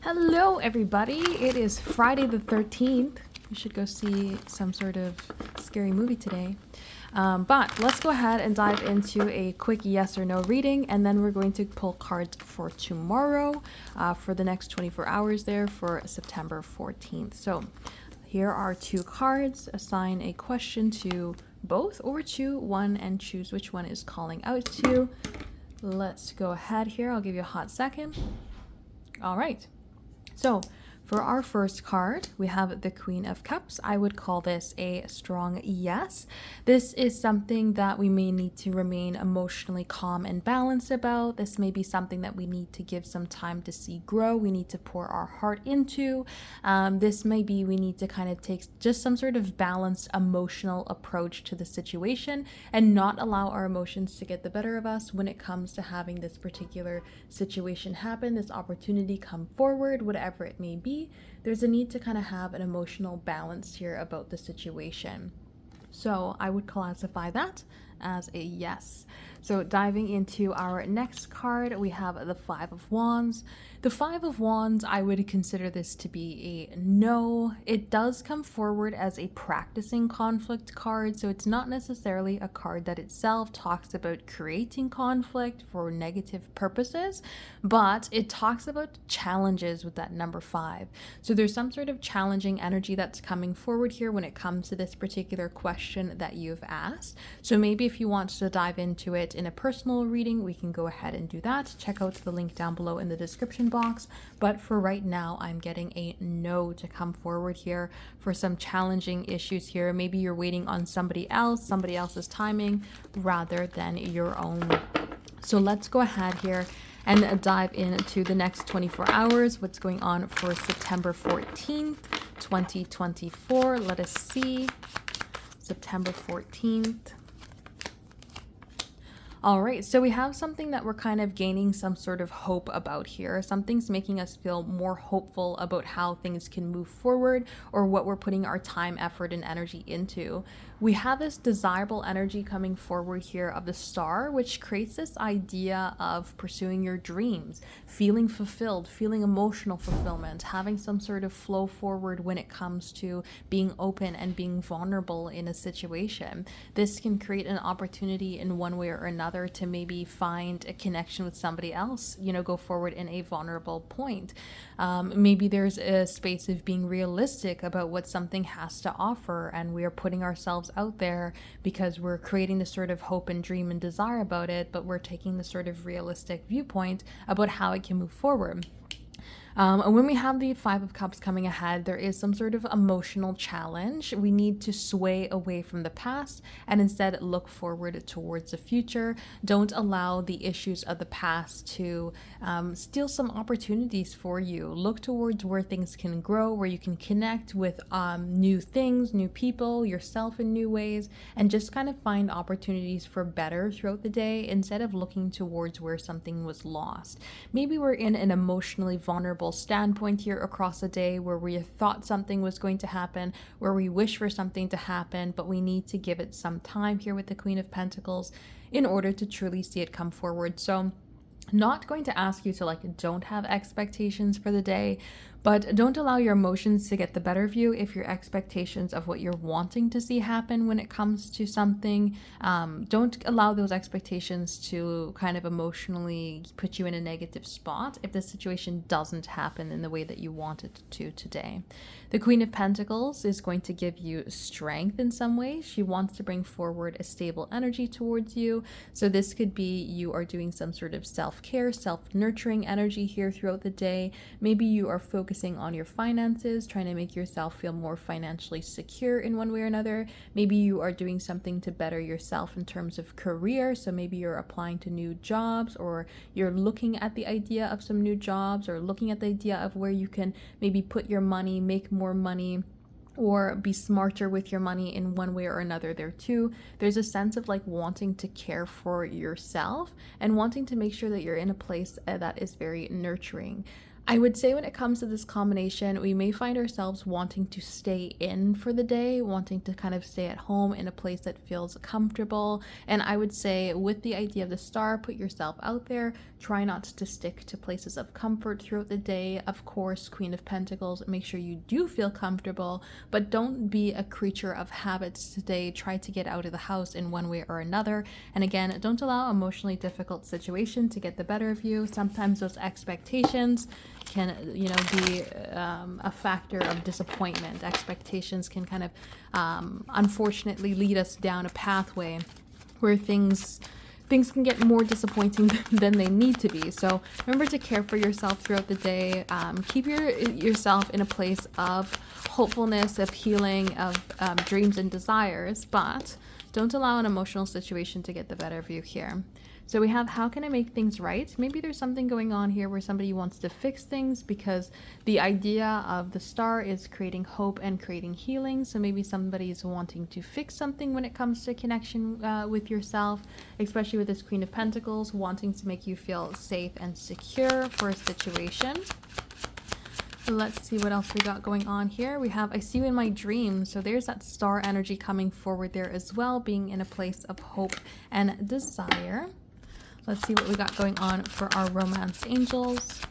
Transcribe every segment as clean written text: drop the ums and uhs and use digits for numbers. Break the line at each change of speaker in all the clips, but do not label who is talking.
Hello, everybody. It is Friday the 13th. We should go see some sort of scary movie today. But let's go ahead and dive into a quick yes or no reading, and then we're going to pull cards for tomorrow for the next 24 hours there for September 14th. So here are two cards. Assign a question to both or to one and choose which one is calling out to you. Let's go ahead here. I'll give you a hot second. All right. So for our first card, we have the Queen of Cups. I would call this a strong yes. This is something that we may need to remain emotionally calm and balanced about. This may be something that we need to give some time to see grow. We need to pour our heart into. This may be we need to kind of take just some sort of balanced emotional approach to the situation and not allow our emotions to get the better of us when it comes to having this particular situation happen, this opportunity come forward, whatever it may be. There's a need to kind of have an emotional balance here about the situation. So I would classify that as a yes. So diving into our next card, we have the Five of Wands. The Five of Wands, I would consider this to be a no. It does come forward as a practicing conflict card, so it's not necessarily a card that itself talks about creating conflict for negative purposes, but it talks about challenges with that number 5. So there's some sort of challenging energy that's coming forward here when it comes to this particular question that you've asked. So maybe if you want to dive into it in a personal reading, we can go ahead and do that. Check out the link down below in the description box. But for right now, I'm getting a no to come forward here for some challenging issues here. Maybe you're waiting on somebody else's timing rather than your own. So let's go ahead here and dive into the next 24 hours. What's going on for September 14th, 2024. Let us see. September 14th. All right, so we have something that we're kind of gaining some sort of hope about here. Something's making us feel more hopeful about how things can move forward or what we're putting our time, effort, and energy into. We have this desirable energy coming forward here of the Star, which creates this idea of pursuing your dreams, feeling fulfilled, feeling emotional fulfillment, having some sort of flow forward when it comes to being open and being vulnerable in a situation. This can create an opportunity in one way or another to maybe find a connection with somebody else, go forward in a vulnerable point. Maybe there's a space of being realistic about what something has to offer, and we are putting ourselves out there because we're creating this sort of hope and dream and desire about it, but we're taking the sort of realistic viewpoint about how it can move forward. And when we have the Five of Cups coming ahead, there is some sort of emotional challenge. We need to sway away from the past and instead look forward towards the future. Don't allow the issues of the past to steal some opportunities for you. Look towards where things can grow, where you can connect with new things, new people, yourself in new ways, and just kind of find opportunities for better throughout the day instead of looking towards where something was lost. Maybe we're in an emotionally vulnerable standpoint here across the day where we thought something was going to happen, where we wish for something to happen, but we need to give it some time here with the Queen of Pentacles in order to truly see it come forward. So not going to ask you to don't have expectations for the day, but don't allow your emotions to get the better of you if your expectations of what you're wanting to see happen when it comes to something, don't allow those expectations to kind of emotionally put you in a negative spot if the situation doesn't happen in the way that you want it to today. The Queen of Pentacles is going to give you strength in some way. She wants to bring forward a stable energy towards you. So this could be you are doing some sort of self-care, self-nurturing energy here throughout the day. Maybe you are focusing on your finances, trying to make yourself feel more financially secure in one way or another. Maybe you are doing something to better yourself in terms of career. So maybe you're applying to new jobs, or you're looking at the idea of some new jobs, or looking at the idea of where you can maybe put your money, make more money, or be smarter with your money in one way or another there too. There's a sense of wanting to care for yourself and wanting to make sure that you're in a place that is very nurturing. I would say when it comes to this combination, we may find ourselves wanting to stay in for the day, wanting to kind of stay at home in a place that feels comfortable. And I would say, with the idea of the star, put yourself out there. Try not to stick to places of comfort throughout the day. Of course, Queen of Pentacles, make sure you do feel comfortable, but don't be a creature of habits today. Try to get out of the house in one way or another. And again, don't allow emotionally difficult situation to get the better of you. Sometimes those expectations can be a factor of disappointment. Expectations can kind of unfortunately lead us down a pathway where things can get more disappointing than they need to be. So remember to care for yourself throughout the day. Keep yourself in a place of hopefulness, of healing, of dreams and desires, but don't allow an emotional situation to get the better of you here. So we have, how can I make things right? Maybe there's something going on here where somebody wants to fix things, because the idea of the star is creating hope and creating healing. So maybe somebody is wanting to fix something when it comes to connection with yourself, especially with this Queen of Pentacles, wanting to make you feel safe and secure for a situation. Let's see what else we got going on here. We have, I see you in my dreams. So there's that star energy coming forward there as well, being in a place of hope and desire. Let's see what we got going on for our romance angels.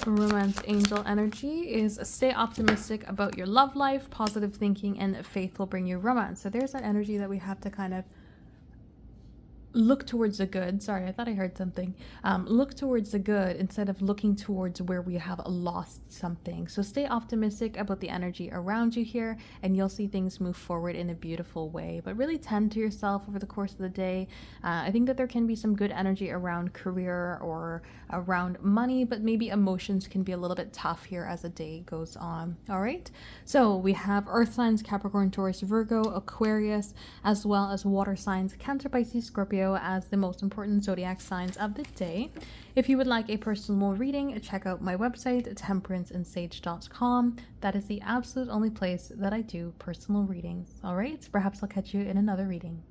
Romance angel energy is stay optimistic about your love life. Positive thinking and faith will bring you romance. So there's that energy that we have to kind of look towards the good. Sorry, I thought I heard something. Look towards the good instead of looking towards where we have lost something. So stay optimistic about the energy around you here, and you'll see things move forward in a beautiful way. But really tend to yourself over the course of the day. I think that there can be some good energy around career or around money, but maybe emotions can be a little bit tough here as the day goes on. All right. So we have earth signs, Capricorn, Taurus, Virgo, Aquarius, as well as water signs, Cancer, Pisces, Scorpio, as the most important zodiac signs of the day. If you would like a personal reading, check out my website, temperanceandsage.com. That is the absolute only place that I do personal readings. All right, perhaps I'll catch you in another reading.